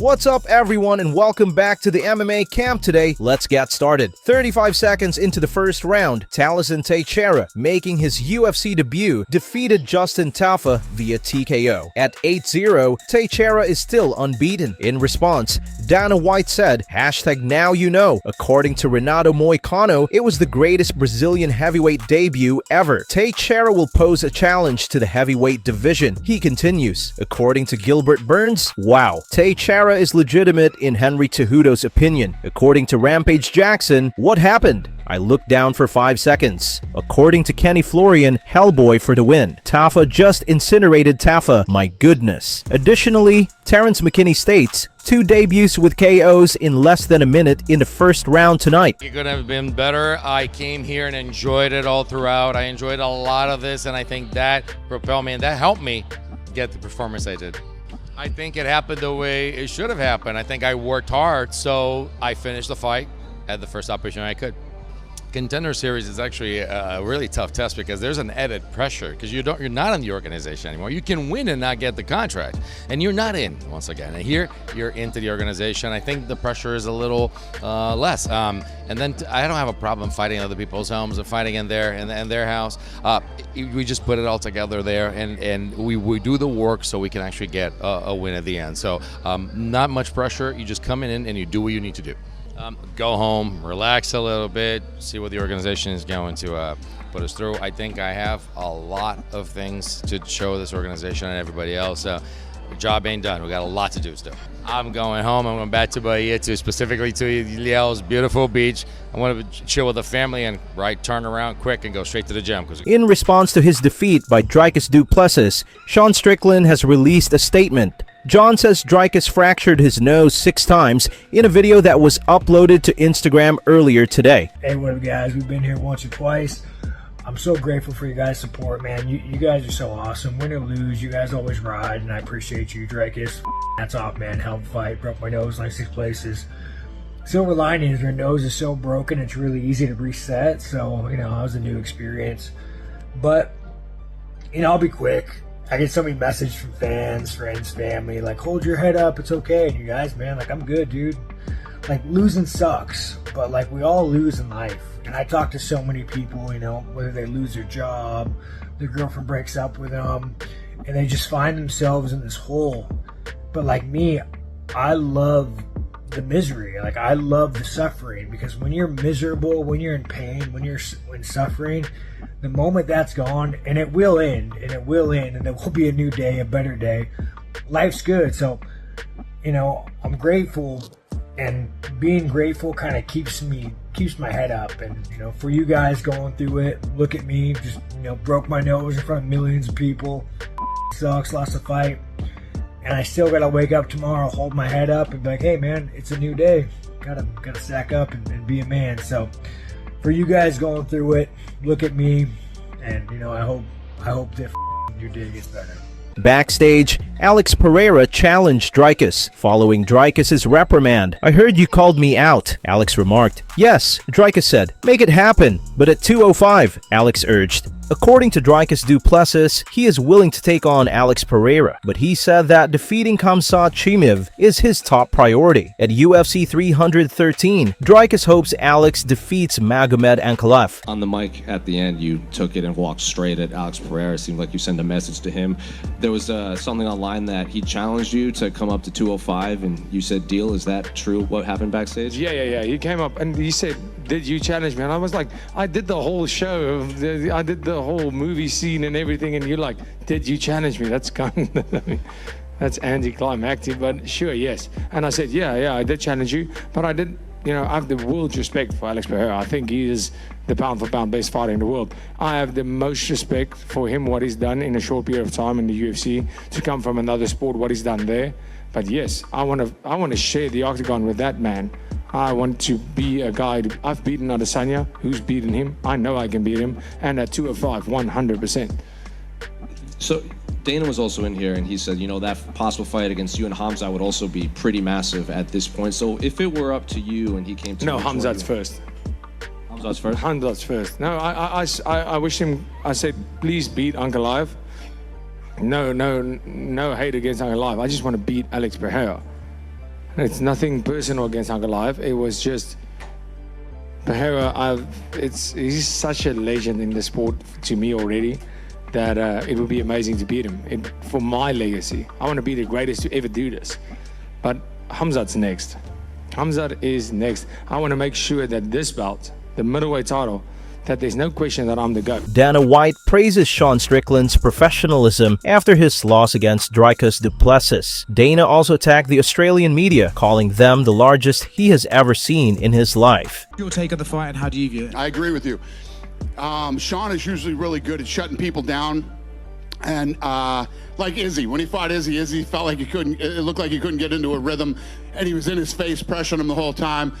What's up everyone and welcome back to the MMA camp today. Let's get started. 35 seconds into the first round, Tallison Teixeira, making his UFC debut, defeated Justin Tafa via TKO. At 8-0, Teixeira is still unbeaten. In response, Dana White said, #NowYouKnow. According to Renato Moicano, it was the greatest Brazilian heavyweight debut ever. Teixeira will pose a challenge to the heavyweight division. He continues, according to Gilbert Burns, wow, Teixeira is legitimate in Henry Cejudo's opinion. According to Rampage Jackson, what happened? I looked down for 5 seconds. According to Kenny Florian, Hellboy for the win. Tafa just incinerated Tafa, my goodness. Additionally, Terrence McKinney states, 2 debuts with KOs in less than a minute in the first round tonight. It could have been better. I came here and enjoyed it all throughout. I enjoyed a lot of this, and I think that propelled me and that helped me get the performance I did. I think it happened the way it should have happened. I think I worked hard, so I finished the fight at the first opportunity I could. Contender Series is actually a really tough test because there's an added pressure because you're not in the organization anymore. You can win and not get the contract, and you're not in once again. And here you're into the organization. I think the pressure is a little less. And then I don't have a problem fighting in other people's homes and fighting in their house. We just put it all together there, and we do the work so we can actually get a win at the end. So not much pressure. You just come in and you do what you need to do. Go home, relax a little bit, see what the organization is going to put us through. I think I have a lot of things to show this organization and everybody else. The job ain't done. We got a lot to do still. I'm going home. I'm going back to Bahia, specifically to Ilhéus' beautiful beach. I want to chill with the family and turn around quick and go straight to the gym. In response to his defeat by Dricus Du Plessis, Sean Strickland has released a statement. John says Dricus fractured his nose 6 times in a video that was uploaded to Instagram earlier today. Hey, what up guys? We've been here once or twice. I'm so grateful for your guys' support, man. You guys are so awesome. Win or lose, you guys always ride, and I appreciate you, Dricus. That's off, man. Hell of a fight. Broke my nose like 6 places. Silver lining is your nose is so broken, it's really easy to reset. So, it was a new experience. But, I'll be quick. I get so many messages from fans, friends, family, like, hold your head up, it's okay. And you guys, man, I'm good, dude. Losing sucks, but, we all lose in life. And I talk to so many people, whether they lose their job, their girlfriend breaks up with them, and they just find themselves in this hole. But me, I love the misery. I love the suffering, because when you're miserable, when you're in pain, when suffering, the moment that's gone, and it will end, and there will be a new day, a better day. Life's good. So, I'm grateful, and being grateful kind of keeps my head up. And, for you guys going through it, look at me, just, broke my nose in front of millions of people. Sucks, lost a fight. And I still gotta wake up tomorrow, hold my head up, and be like, hey man, it's a new day. Gotta sack up and be a man. So for you guys going through it, look at me, and I hope that your day gets better. Backstage, Alex Pereira challenged Dricus following Dricus' reprimand. I heard you called me out, Alex remarked. Yes, Dricus said, make it happen, but at 2:05, Alex urged. According to Dricus Du Plessis, he is willing to take on Alex Pereira, but he said that defeating Khamzat Chimaev is his top priority. At UFC 313, Dricus hopes Alex defeats Magomed Ankalaev. On the mic at the end, you took it and walked straight at Alex Pereira. It seemed like you sent a message to him. There was something online that he challenged you to come up to 205, and you said deal. Is that true? What happened backstage? Yeah. He came up and he said, did you challenge me? And I was like, I did the whole show. I did the whole movie scene and everything, and you're like, did you challenge me? That's kind of, that's anticlimactic, but sure, yes. And I said, yeah, I did challenge you, but I did, I have the world's respect for Alex Pereira. I think he is the pound-for-pound best fighter in the world. I have the most respect for him, what he's done in a short period of time in the UFC, to come from another sport, what he's done there. But yes, I want to share the octagon with that man. I want to be a guy. I've beaten Adesanya. Who's beaten him? I know I can beat him. And at 205, 100%. So Dana was also in here, and he said, that possible fight against you and Khamzat would also be pretty massive at this point. So if it were up to you and he came to... No, Khamzat's first. Khamzat's first? Khamzat's first. No, I wish him... I said, please beat Ankalaev. No hate against Ankalaev. I just want to beat Alex Pereira. It's nothing personal against Ankalaev. It was just Pereira. He's such a legend in the sport to me already that it would be amazing to beat him for my legacy. I want to be the greatest to ever do this. But Khamzat's next. Khamzat is next. I want to make sure that this belt, the middleweight title, that there's no question that I'm the GOAT. Dana White praises Sean Strickland's professionalism after his loss against Dricus Du Plessis. Dana also attacked the Australian media, calling them the largest he has ever seen in his life. Your take on the fight and how do you view it? I agree with you. Sean is usually really good at shutting people down. And like Izzy, when he fought Izzy felt like it looked like he couldn't get into a rhythm, and he was in his face, pressuring him the whole time.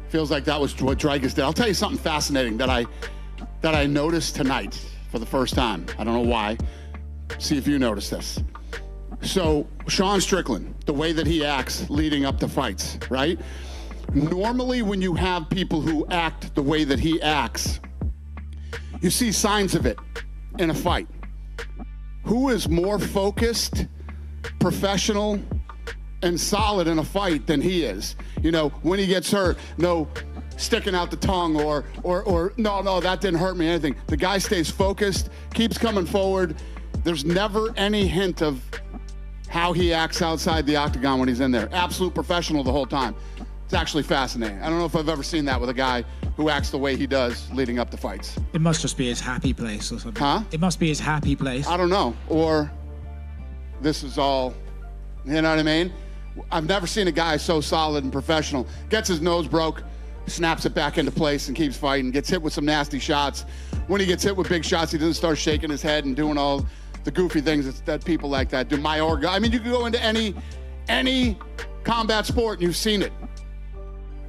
Feels like that was what Dricus did. I'll tell you something fascinating that I noticed tonight for the first time. I don't know why. See if you noticed this. So Sean Strickland, the way that he acts leading up to fights, right? Normally when you have people who act the way that he acts, you see signs of it in a fight. Who is more focused, professional, and solid in a fight than he is? You know, when he gets hurt, no sticking out the tongue or no, that didn't hurt me, anything. The guy stays focused, keeps coming forward. There's never any hint of how he acts outside the octagon when he's in there. Absolute professional the whole time. It's actually fascinating. I don't know if I've ever seen that with a guy who acts the way he does leading up to fights. It must just be his happy place or something. Huh? It must be his happy place. I don't know. Or this is all, you know what I mean? I've never seen a guy so solid and professional. Gets his nose broke, snaps it back into place and keeps fighting. Gets hit with some nasty shots. When he gets hit with big shots, he doesn't start shaking his head and doing all the goofy things that people like that do. I mean, you can go into any combat sport and you've seen it.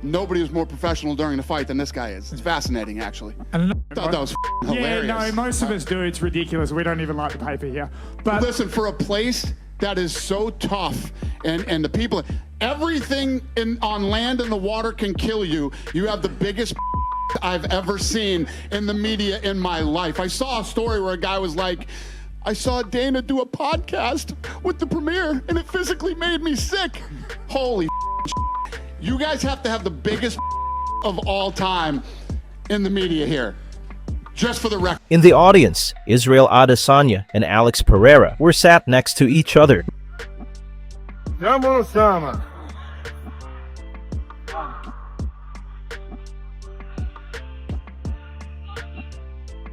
Nobody is more professional during the fight than this guy is. It's fascinating, actually. I thought that was hilarious. Yeah, no, most of us do. It's ridiculous. We don't even like the paper here. But listen, for a place that is so tough and the people, everything on land and the water can kill you. You have the biggest I've ever seen in the media in my life. I saw a story where a guy was like, I saw Dana do a podcast with the Premier and it physically made me sick. Holy you guys have to have the biggest of all time in the media here. Just for the record. In the audience, Israel Adesanya and Alex Pereira were sat next to each other. Sama.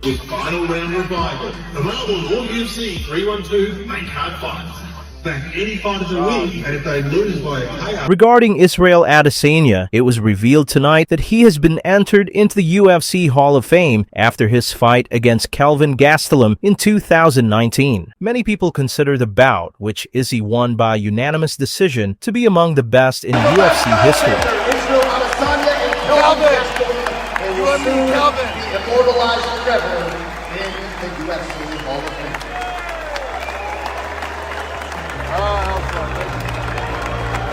With final round revival, available on all UFC 312 main card fights. Back any fighter to win, and if they lose by a payout. Regarding Israel Adesanya, it was revealed tonight that he has been entered into the UFC Hall of Fame after his fight against Kelvin Gastelum in 2019. Many people consider the bout, which Izzy won by unanimous decision, to be among the best in UFC history. Israel Adesanya and Kelvin. Kelvin. Immortalized forever in the UFC Hall of Fame.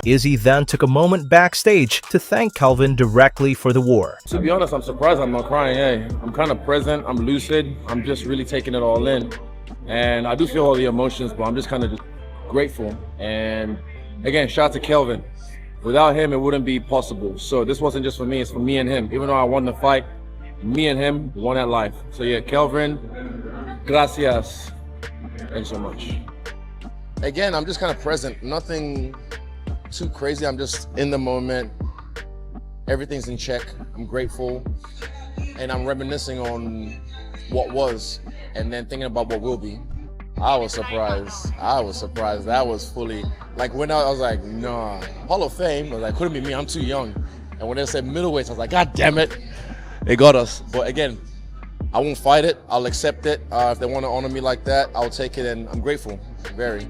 Izzy then took a moment backstage to thank Kelvin directly for the war. To be honest, I'm surprised I'm not crying. Hey, I'm kind of present, I'm lucid, I'm just really taking it all in. And I do feel all the emotions, but I'm just kind of grateful. And again, shout out to Kelvin. Without him, it wouldn't be possible. So this wasn't just for me, it's for me and him. Even though I won the fight, me and him won that life. So yeah, Kelvin, gracias. Thanks so much. Again, I'm just kind of present. Nothing too crazy. I'm just in the moment. Everything's in check. I'm grateful. And I'm reminiscing on what was and then thinking about what will be. I was surprised. That was fully, like when I was like, nah, Hall of Fame, I was like, couldn't be me, I'm too young. And when they said middleweights, I was like, God damn it, they got us. But again, I won't fight it, I'll accept it. If they want to honor me like that, I'll take it, and I'm grateful, very.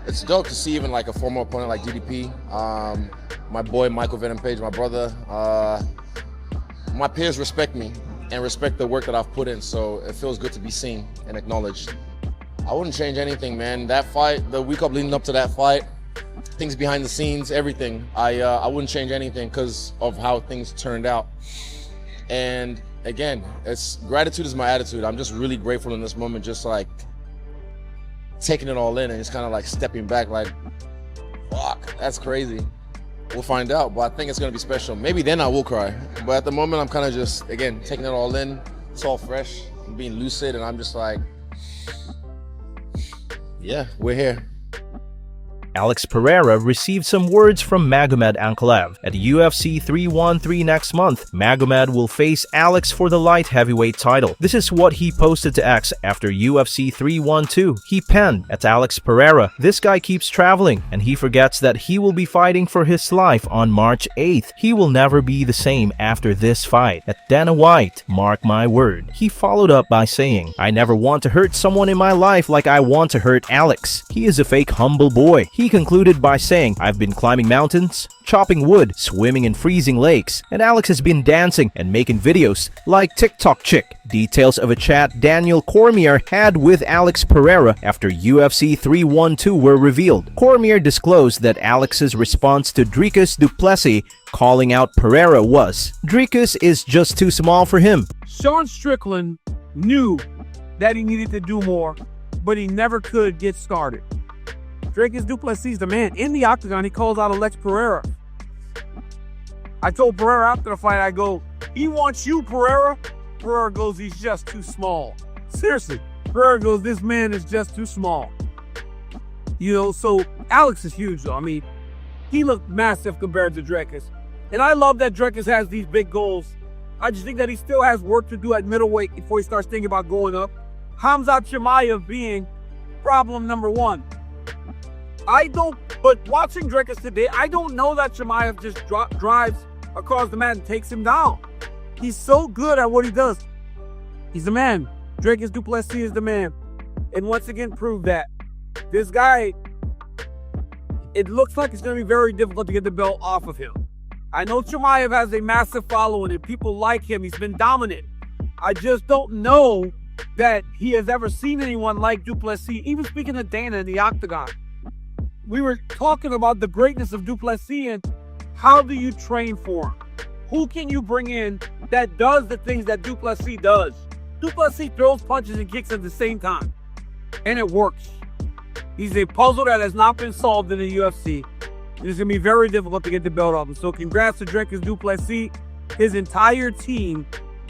It's dope to see even like a former opponent like DDP, my boy Michael Venom Page, my brother. My peers respect me and respect the work that I've put in, so it feels good to be seen and acknowledged. I wouldn't change anything, man. That fight, the week up leading up to that fight, things behind the scenes, everything. I wouldn't change anything because of how things turned out. And again, gratitude is my attitude. I'm just really grateful in this moment, just like taking it all in and just kind of like stepping back like, fuck, that's crazy. we'll find out. But I think it's going to be special. Maybe then I will cry. But at the moment, I'm kind of just, again, taking it all in. It's all fresh. I'm being lucid, and I'm just like, yeah, we're here. Alex Pereira received some words from Magomed Ankalaev. At UFC 313 next month, Magomed will face Alex for the light heavyweight title. This is what he posted to X after UFC 312. He penned, "At Alex Pereira, this guy keeps traveling, and he forgets that he will be fighting for his life on March 8th. He will never be the same after this fight. At Dana White, mark my word." He followed up by saying, "I never want to hurt someone in my life like I want to hurt Alex. He is a fake humble boy." He concluded by saying, "I've been climbing mountains, chopping wood, swimming in freezing lakes, and Alex has been dancing and making videos like TikTok chick." Details of a chat Daniel Cormier had with Alex Pereira after UFC 312 were revealed. Cormier disclosed that Alex's response to Dricus Du Plessis calling out Pereira was, "Dricus is just too small for him." Sean Strickland knew that he needed to do more, but he never could get started. Dricus Du Plessis, the man in the octagon, he calls out Alex Pereira. I told Pereira after the fight, I go, "He wants you, Pereira." Pereira goes, "He's just too small." Seriously, Pereira goes, "This man is just too small." You know, so Alex is huge though. I mean, he looked massive compared to Dricus. And I love that Dricus has these big goals. I just think that he still has work to do at middleweight before he starts thinking about going up. Khamzat Chimaev being problem number one. But watching Dricus today, I don't know that Chimaev just drives across the mat and takes him down. He's so good at what he does. He's the man. Dricus Du Plessis is the man. And once again, proved that. This guy, it looks like it's going to be very difficult to get the belt off of him. I know Chimaev has a massive following and people like him. He's been dominant. I just don't know that he has ever seen anyone like Du Plessis, even speaking to Dana in the octagon. We were talking about the greatness of Du Plessis and how do you train for him? Who can you bring in that does the things that Du Plessis does? Du Plessis throws punches and kicks at the same time, and it works. He's a puzzle that has not been solved in the UFC. It's going to be very difficult to get the belt off him. So congrats to Dricus Du Plessis, his entire team,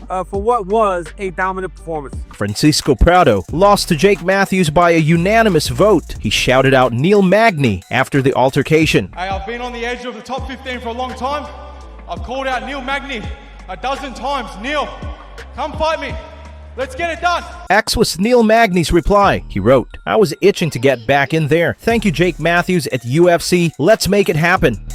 for what was a dominant performance. Francisco Prado lost to Jake Matthews by a unanimous vote. He shouted out Neil Magny after the altercation. Hey, I've been on the edge of the top 15 for a long time. I've called out Neil Magny a dozen times. Neil, come fight me. Let's get it done. X was Neil Magny's reply. He wrote, "I was itching to get back in there. Thank you, Jake Matthews at UFC. Let's make it happen."